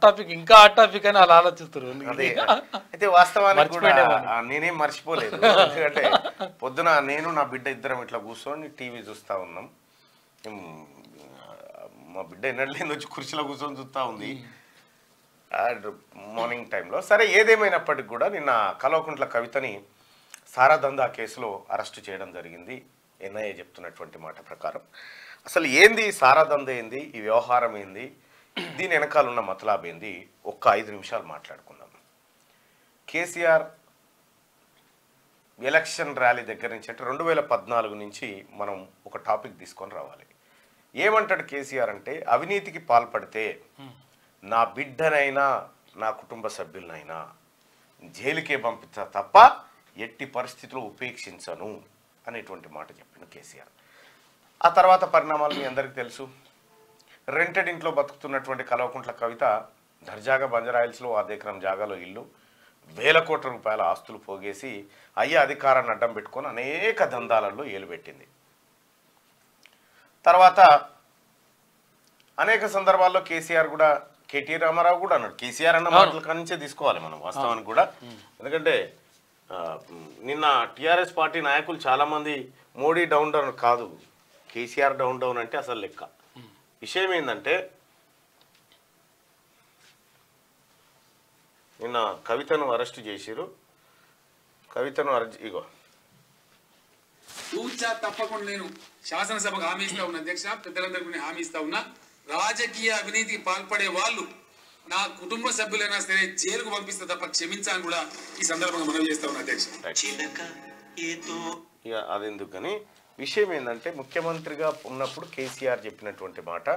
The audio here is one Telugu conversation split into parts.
టాపిక్ ఇంకా హాట్ టాపిక్ అని అలా ఆలోచిస్తారు. అయితే వాస్తవానికి కూడా నేనేం మర్చిపోలేదు. ఎందుకంటే పొద్దున నేను నా బిడ్డ ఇద్దరం ఇట్లా కూర్చొని టీవీ చూస్తూ ఉన్నాం. మా బిడ్డ ఎన్నడలేని వచ్చి కుర్చీలో కూర్చొని చూస్తూ ఉంది మార్నింగ్ టైంలో. సరే, ఏదేమైనప్పటికి కూడా నిన్న కల్వకుంట్ల కవితని సారాదందా కేసులో అరెస్టు చేయడం జరిగింది. ఎన్ఐఏ చెప్తున్నటువంటి మాట ప్రకారం అసలు ఏంది సారాదంద, ఏంది ఈ వ్యవహారం, ఏంది దీని వెనకాల ఉన్న మతలాబ్ ఏంది, ఒక్క 5 నిమిషాలు మాట్లాడుకుందాం. కేసీఆర్ ఎలక్షన్ ర్యాలీ దగ్గర నుంచి అంటే 2014 నుంచి మనం ఒక టాపిక్ తీసుకొని రావాలి. ఏమంటాడు కేసీఆర్ అంటే, అవినీతికి పాల్పడితే నా బిడ్డనైనా నా కుటుంబ సభ్యులనైనా జైలుకే పంపిస్తా తప్ప ఎట్టి పరిస్థితుల్లో ఉపేక్షించను అనేటువంటి మాట చెప్పిన కేసీఆర్. ఆ తర్వాత పరిణామాలు మీ అందరికీ తెలుసు. రెంటెడ్ ఇంట్లో బతుకుతున్నటువంటి కల్వకుంట్ల కవిత దర్జాగా బంజారాయిల్స్లో 10 ఎకరం జాగాలో ఇల్లు, వేల కోట్ల రూపాయల ఆస్తులు పోగేసి అయ్యే అధికారాన్ని అడ్డం పెట్టుకొని అనేక దందాలలో ఏలుపెట్టింది. తర్వాత అనేక సందర్భాల్లో కేసీఆర్ కూడా, కేటీ రామారావు కూడా అన్నాడు. కేసీఆర్ అన్న మాటల కానించే తీసుకోవాలి మనం వాస్తవానికి కూడా. ఎందుకంటే నిన్న టీఆర్ఎస్ పార్టీ నాయకులు చాలామంది మోడీ డౌన్ డౌన్ కాదు, కేసీఆర్ డౌన్ డౌన్ అంటే అసలు లెక్క. విషయం ఏంటంటే, నిన్న కవితను అరెస్ట్ చేసిరు. కవితను ఇగో తప్పకుండా నేను శాసనసభకు హామీ ఇస్తా ఉన్నా. అధ్యక్ష, పెద్దలందరికీ హామీ ఇస్తా ఉన్నా, రాజకీయ అవినీతికి పాల్పడే వాళ్ళు నా కుటుంబ సభ్యులైనా సరే జైలుకు పంపిస్తే తప్ప క్షమించాలని కూడా ఈ సందర్భంగా మనం చేస్తా ఉన్నా. అధ్యక్ష, ఇక అదెందుకు కానీ విషయం ఏంటంటే, ముఖ్యమంత్రిగా ఉన్నప్పుడు కేసీఆర్ చెప్పినటువంటి మాట,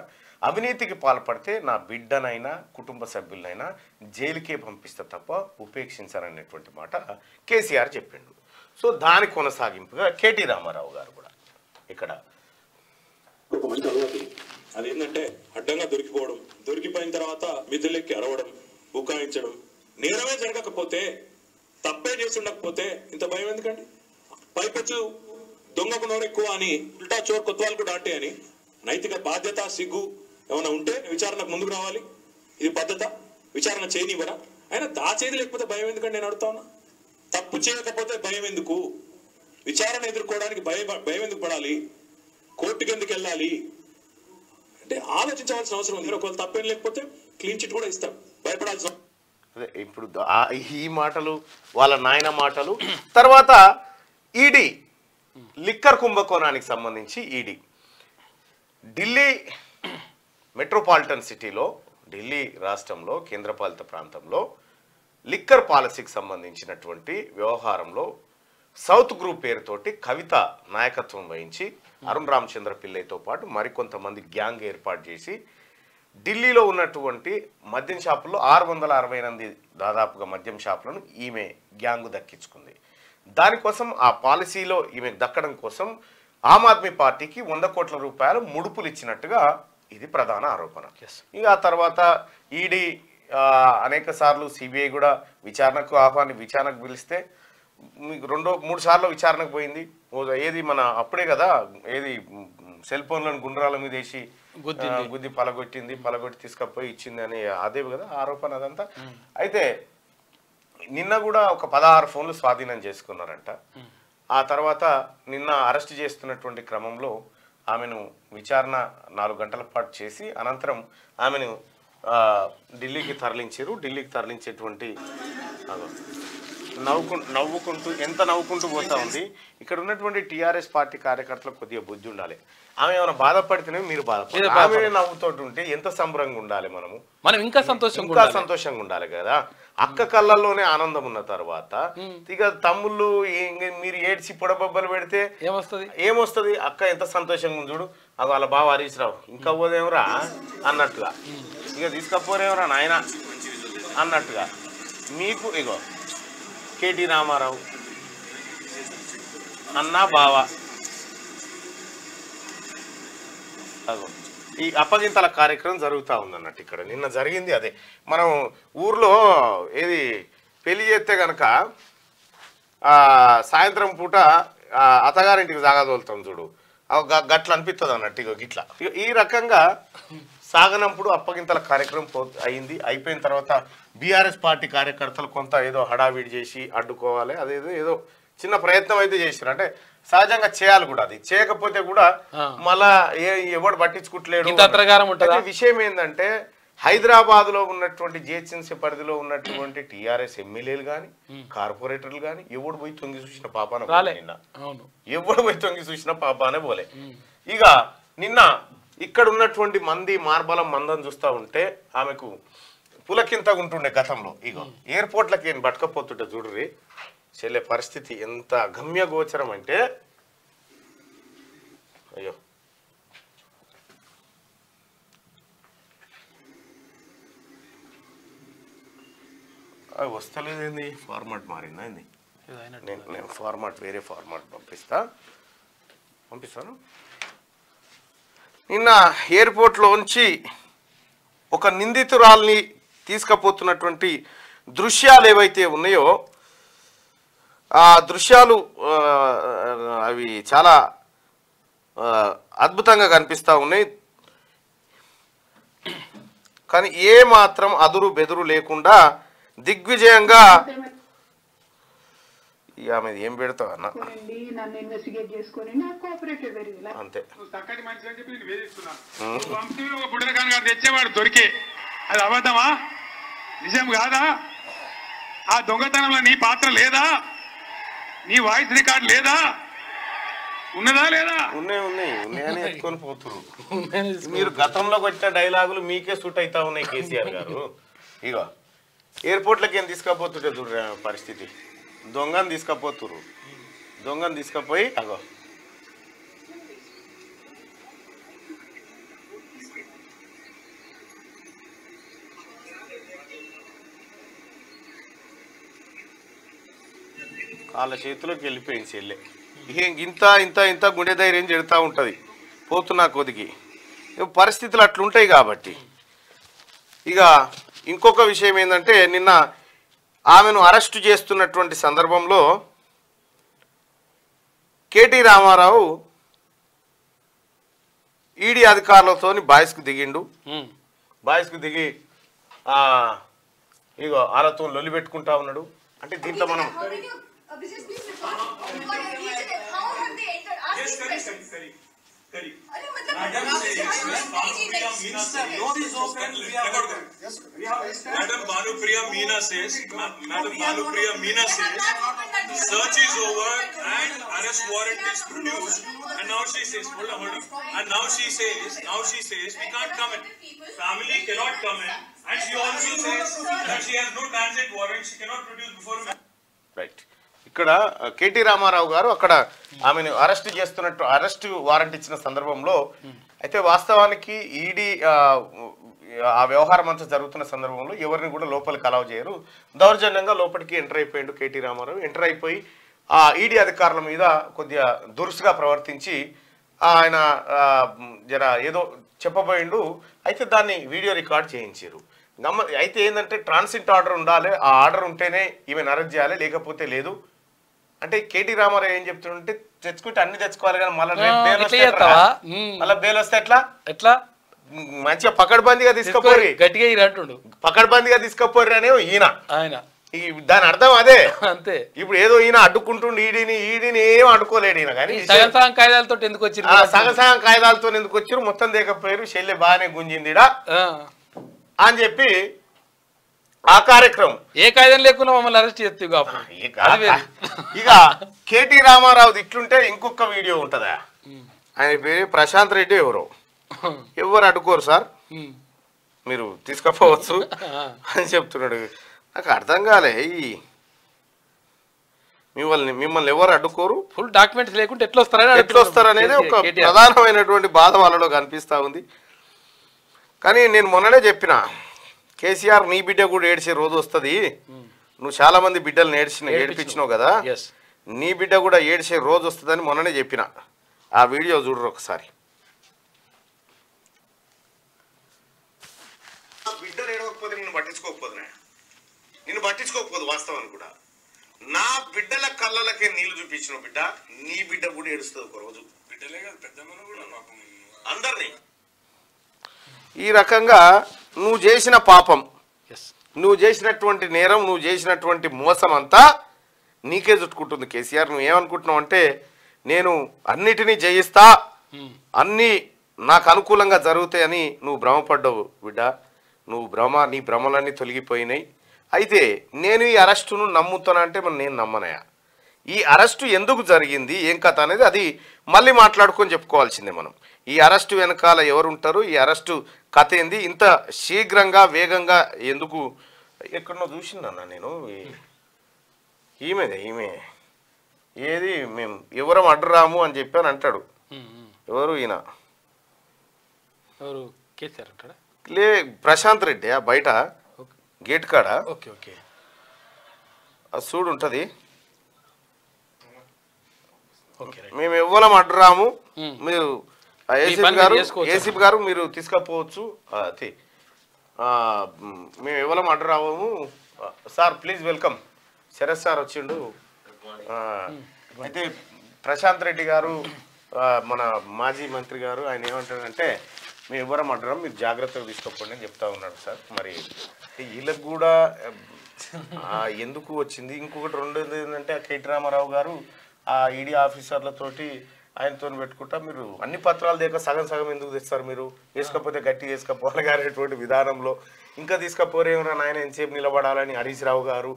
అవినీతికి పాల్పడితే నా బిడ్డనైనా కుటుంబ సభ్యులనైనా జైలుకే పంపిస్తే తప్ప ఉపేక్షించారనేటువంటి మాట కేసీఆర్ చెప్పిండు. సో దాని కొనసాగింపుగా కేటీ రామారావు గారు కూడా ఇక్కడ ఒక మంచి అలవాటు అదేంటంటే అడ్డంగా దొరికిపోవడం, దొరికిపోయిన తర్వాత మిద్దులెక్కి అరవడం, బుకాయించడం. నేరమే జరగకపోతే, తప్పే చేసి ఉండకపోతే ఇంత భయం ఎందుకండి? పైపెచ్చు దొంగకు నోరు ఎక్కువ అని, ఉల్టా చోర్ కొత్వాలకు డాటే అని నైతిక బాధ్యత, సిగ్గు ఏమైనా ఉంటే విచారణకు ముందుకు రావాలి. ఇది పద్ధత? విచారణ చేయనివ్వరా? అయినా దాచేది లేకపోతే భయం ఎందుకండి నేను అడుగుతా ఉన్నా. తప్పు చేయకపోతే భయం ఎందుకు? విచారణ ఎదుర్కోవడానికి భయం ఎందుకు పడాలి? కోర్టుకి ఎందుకు వెళ్ళాలి అంటే ఆలోచించవలసిన అవసరం ఉంది. ఒకవేళ తప్పేం లేకపోతే క్లీన్ చిట్ కూడా ఇస్తాం, భయపడాల్సిన. అదే ఇప్పుడు ఈ మాటలు వాళ్ళ నాయన మాటలు. తర్వాత ఈడీ లిక్కర్ కుంభకోణానికి సంబంధించి ఈడీ ఢిల్లీ మెట్రోపాలిటన్ సిటీలో, ఢిల్లీ రాష్ట్రంలో, కేంద్రపాలిత ప్రాంతంలో లిక్కర్ పాలసీకి సంబంధించినటువంటి వ్యవహారంలో సౌత్ గ్రూప్ పేరుతోటి కవిత నాయకత్వం వహించి అరుణ్ రామచంద్ర పిల్లయ్యతో పాటు మరికొంతమంది గ్యాంగ్ ఏర్పాటు చేసి ఢిల్లీలో ఉన్నటువంటి మద్యం షాపుల్లో 668 దాదాపుగా మద్యం షాపులను ఈమె గ్యాంగు దక్కించుకుంది. దానికోసం ఆ పాలసీలో ఈమెకు దక్కడం కోసం ఆమ్ ఆద్మీ పార్టీకి 100 కోట్ల రూపాయలు ముడుపులు ఇచ్చినట్టుగా ఇది ప్రధాన ఆరోపణ. ఇక ఆ తర్వాత ఈడీ అనేక సార్లు సిబిఐ కూడా విచారణకు పిలిస్తే మీకు 2-3 సార్లు విచారణకు పోయింది. ఏది మన అప్పుడే కదా, ఏది సెల్ ఫోన్లను గుండ్రాల మీద వేసి గుద్ది పలగొట్టి తీసుకపోయి ఇచ్చింది అని అదే కదా ఆరోపణ అదంతా. అయితే నిన్న కూడా ఒక 16 ఫోన్లు స్వాధీనం చేసుకున్నారంట. ఆ తర్వాత నిన్న అరెస్ట్ చేస్తున్నటువంటి క్రమంలో ఆమెను విచారణ 4 గంటల పాటు చేసి అనంతరం ఆమెను ఢిల్లీకి తరలించారు. ఢిల్లీకి తరలించేటువంటి నవ్వుకుంటూ పోతా ఉంది. ఇక్కడ ఉన్నటువంటి టీఆర్ఎస్ పార్టీ కార్యకర్తలకు కొద్దిగా బుద్ధి ఉండాలి. ఆమె ఏమైనా బాధపడితేనే మీరు బాధపడాలి. నవ్వుతోటి ఉంటే ఎంత సంబరంగా ఉండాలి, మనం ఇంకా సంతోషంగా ఉండాలి కదా. అక్క కళ్ళల్లోనే ఆనందం ఉన్న తర్వాత ఇక తమ్ముళ్ళు మీరు ఏడ్చి పొడబొబ్బలు పెడితే ఏమొస్తుంది? అక్క ఎంత సంతోషంగా ఉంది చూడు, అది వాళ్ళ బావ హరీష్ రావు ఇంకా పోదేమరా అన్నట్టుగా, ఇక తీసుకపోరేమరా నాయన అన్నట్టుగా. మీకు ఇగో కేటీ రామారావు అన్న బావ అగో ఈ అప్పగింతల కార్యక్రమం జరుగుతూ ఉందన్నట్టు. ఇక్కడ నిన్న జరిగింది అదే. మనం ఊర్లో ఏది పెళ్లి చేస్తే కనుక సాయంత్రం పూట అత్తగారింటికి జాగా తోలుతాం చూడు, గట్ల అనిపిస్తుంది అన్నట్టు. ఇగో గిట్లా ఈ రకంగా సాగనంపుడు అప్పగింతల కార్యక్రమం అయింది. అయిపోయిన తర్వాత బీఆర్ఎస్ పార్టీ కార్యకర్తలు కొంత ఏదో హడావిడి చేసి అడ్డుకోవాలి, అదేదో ఏదో చిన్న ప్రయత్నం అయితే చేశారు. అంటే సహజంగా చేయాలి కూడా, అది చేయకపోతే కూడా మళ్ళా ఎవడు పట్టించుకుంటలేడు. విషయం ఏంటంటే హైదరాబాద్ లో ఉన్నటువంటి జిహెచ్ఎంసీ పరిధిలో ఉన్నటువంటి టీఆర్ఎస్ ఎమ్మెల్యేలు కానీ కార్పొరేటర్లు కానీ ఎవడు పోయి తొంగి చూసిన పాపాన నిన్న, ఎవడు పోయి తొంగి చూసిన పాపానే పోలే. ఇక నిన్న ఇక్కడ ఉన్నటువంటి మంది మార్బలం మందం చూస్తూ ఉంటే ఆమెకు పులకింతగా ఉంటుండే గతంలో. ఇగో ఎయిర్పోర్ట్లకి ఏం పట్టుకపోతుంటే చూడుర్రి చెల్లె పరిస్థితి ఎంత అగమ్య గోచరం అంటే, అయ్యో అది వస్తలేదేంది, ఫార్మాట్ మారిందా ఏంది? నేను ఫార్మాట్ వేరే ఫార్మాట్ పంపిస్తాను. నిన్న ఎయిర్పోర్ట్లోంచి ఒక నిందితురాల్ని తీసుకుపోతున్నటువంటి దృశ్యాలు ఏవైతే ఉన్నాయో ఆ దృశ్యాలు అవి చాలా అద్భుతంగా కనిపిస్తూ ఉన్నాయి. కానీ ఏ మాత్రం అదురు బెదురు లేకుండా దిగ్విజయంగా ఆమె ఏం పెడతావు అన్న అంతే. తెచ్చేవాడు దొరికే అది అబద్ధమా నిజం కాదా? ఆ దొంగతనంలో నీ పాత్ర లేదా? నీ వాయిస్ రికార్డ్ లేదా? ఉన్నదా లేదా? ఉన్నాయని ఎత్తుకొని పోతురు. మీరు గతంలో వచ్చిన డైలాగులు మీకే సూట్ అవుతా ఉన్నాయి కేసీఆర్ గారు. ఇగో ఎయిర్పోర్ట్లకి ఏం తీసుకపోతుంటే చూడ పరిస్థితి, దొంగని తీసుకపోతురు. దొంగని తీసుకపోయి అగో వాళ్ళ చేతిలోకి వెళ్ళిపోయింది చెల్లె. ఇంత ఇంత ఇంత గుండె ధైర్యం చెడుతూ ఉంటుంది పోతున్నా కొద్దికి. పరిస్థితులు అట్లుంటాయి కాబట్టి. ఇక ఇంకొక విషయం ఏంటంటే నిన్న ఆమెను అరెస్టు చేస్తున్నటువంటి సందర్భంలో కేటీ రామారావు ఈడీ అధికారులతో బాయ్స్కి దిగిండు. బాయ్స్కి దిగి ఇగో వాళ్ళతో లొల్లి పెట్టుకుంటా ఉన్నాడు. అంటే దీంట్లో మనం Madam Bhanupriya Meena says, search is over and arrest warrant is produced. And now she says, hold on. And now she says, we can't come in. Family cannot come in. And she also says that she has no transit warrant. She cannot produce before. Right. ఇక్కడ కేటీ రామారావు గారు అక్కడ ఆమెను అరెస్ట్ చేస్తున్నట్టు అరెస్ట్ వారెంట్ ఇచ్చిన సందర్భంలో అయితే వాస్తవానికి ఈడీ ఆ వ్యవహారం అంతా జరుగుతున్న సందర్భంలో ఎవరిని కూడా లోపలికి అలౌ చేయరు. దౌర్జన్యంగా లోపలికి ఎంటర్ అయిపోయాడు కేటీ రామారావు. ఎంటర్ అయిపోయి ఆ ఈడీ అధికారుల మీద కొద్దిగా దురుసుగా ప్రవర్తించి ఆయన జర ఏదో చెప్పబోయిండు. అయితే దాన్ని వీడియో రికార్డ్ చేయించారు. అయితే ఏంటంటే ట్రాన్సిట్ ఆర్డర్ ఉండాలి, ఆ ఆర్డర్ ఉంటేనే ఈమెను అరెస్ట్ చేయాలి, లేకపోతే లేదు. అంటే కేటీ రామారావు ఏం చెప్తుంటే తెచ్చుకుంటే అన్ని తెచ్చుకోవాలి కానీ మళ్ళీ బెయిల్ వస్తే ఎట్లా మంచిగా పకడ్బందీగా తీసుకుపోయి గట్టిగా అంటుండు, పకడ్బందీగా తీసుకుపోయి అనే ఆయన దాని అర్థం అదే. అంతే. ఇప్పుడు ఏదో ఈయన అడ్డుకుంటుండు ఈడీని ఏం అడ్డుకోలేడు ఈయన. కానీ సగం కాయిదాలతో ఎందుకు వచ్చారు, సగం కాయిదాలతో ఎందుకు వచ్చారు, మొత్తం దేకపోయారు, చెల్లె బాగానే గుంజిందిడా అని చెప్పి ఆ కార్యక్రమం ఏ కాయిదం లేకుండా మమ్మల్ని అరెస్ట్ చేస్తే ఇక కేటీ రామారావు ఇట్లుంటే ఇంకొక వీడియో ఉంటుందా, ఆయన పేరు ప్రశాంత్ రెడ్డి ఎవరు అడ్డుకోరు సార్, మీరు తీసుకపోవచ్చు అని చెప్తున్నాడు. నాకు అర్థం కాలే, మిమ్మల్ని ఎవరు అడ్డుకోరు, ఫుల్ డాక్యుమెంట్స్ లేకుంటే ఎట్లా వస్తారనేది ఒక ప్రధానమైనటువంటి బాధ వాళ్ళలో కనిపిస్తూ ఉంది. కానీ నేను మొన్ననే చెప్పిన, కేసీఆర్ నీ బిడ్డ కూడా ఏడ్చే రోజు వస్తుంది, నువ్వు చాలా మంది బిడ్డలు ఏడిపించినావు కదా, నీ బిడ్డ కూడా ఏడ్చే రోజు వస్తుందని మొన్ననే చెప్పిన. ఆ వీడియో చూడరు ఒకసారి. బిడ్డలు ఏడవకపోతే నిన్ను పట్టించుకోకపోదు వాస్తవాన్ని కూడా. నా బిడ్డల కళ్ళలకే నీళ్లు చూపించిన బిడ్డ, నీ బిడ్డ కూడా ఏడుస్తుంది ఒక రోజు. అందరినీ ఈ రకంగా నువ్వు చేసిన పాపం, ఎస్ నువ్వు చేసినటువంటి నేరం, నువ్వు చేసినటువంటి మోసం అంతా నీకే చుట్టుకుంటుంది కేసీఆర్. నువ్వు ఏమనుకుంటున్నావు అంటే నేను అన్నిటినీ జయిస్తా, అన్నీ నాకు అనుకూలంగా జరుగుతాయని నువ్వు భ్రమపడ్డావు బిడ్డ. నీ భ్రమలన్నీ తొలగిపోయినాయి. అయితే నేను ఈ అరెస్టును నమ్ముతానా అంటే మరి నేను నమ్మనయా. ఈ అరెస్టు ఎందుకు జరిగింది, ఏం కథ అనేది అది మళ్ళీ మాట్లాడుకొని చెప్పుకోవాల్సిందే మనం. ఈ అరెస్టు వెనకాల ఎవరు ఉంటారు, ఈ అరెస్టు కథ ఏంది, ఇంత శీఘ్రంగా వేగంగా ఎందుకు. ఎక్కడనో చూసిందన్నా నేను, ఈమె ఏది మేము ఎవరం అడ్డురాము అని చెప్పాను అంటాడు. ఎవరు ఈయన, ఎవరు కేసీఆర్ అంటాడా? లే ప్రశాంత్ రెడ్డి బయట గేట్ కాడ. ఓకే ఓకే అది చూడు ఉంటుంది, ఓకే మేము ఎవ్వరం అడ్డురాము, మీరు ఏసీపీ గారు మీరు తీసుకపోవచ్చు, మేము ఎవరం అడ్డురాము sir, please welcome. Sharath sir వచ్చిండు. అయితే ప్రశాంత్ రెడ్డి గారు మన మాజీ మంత్రి గారు ఆయన ఏమంటాడంటే మేము ఎవరం అడ్డరం, మీరు జాగ్రత్తగా తీసుకోకండి అని చెప్తా ఉన్నాడు సార్. మరి వీళ్ళకి కూడా ఎందుకు వచ్చింది. ఇంకొకటి రెండోది ఏంటంటే కేటీ రామారావు గారు ఆ ఈడీ ఆఫీసర్లతోటి ఆయనతో పెట్టుకుంటా మీరు అన్ని పత్రాలు దేక సగం సగం ఎందుకు తెస్తారు, మీరు వేసుకపోతే గట్టి వేసుకపోవాలి అనేటువంటి విధానంలో ఇంకా తీసుకపోరేమన్నా నాయన ఎంతసేపు నిలబడాలని హరీష్ రావు గారు.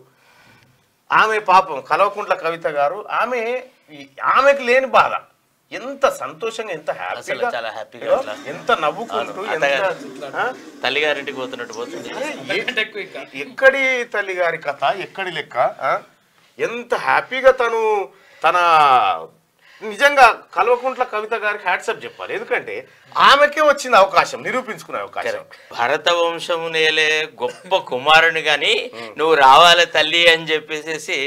ఆమె పాపం కల్వకుంట్ల కవిత గారు, ఆమెకి లేని బాధ, ఎంత సంతోషంగా, ఎంత హ్యాపీగా, చాలా హ్యాపీగా, ఎంత నవ్వుకుంటూ, తల్లిగారింటికి పోతున్నట్టు పోతుంది. ఎక్కడి తల్లిగారి కథ, ఎక్కడి లెక్క, ఎంత హ్యాపీగా తన నిజంగా కల్వకుంట్ల కవిత గారికి హ్యాట్సప్ చెప్పాలి. ఎందుకంటే ఆమెకే వచ్చింది అవకాశం, నిరూపించుకునే అవకాశం. భరత వంశము నేలే గొప్ప కుమారుని గాని నువ్వు రావాలి తల్లి అని చెప్పేసి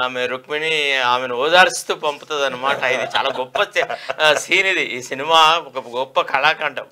ఆమె రుక్మిణి ఆమెను ఓదార్చుతూ పంపుతుంది అనమాట. ఇది చాలా గొప్ప సీన్. ఇది ఈ సినిమా ఒక గొప్ప కళాఖండం.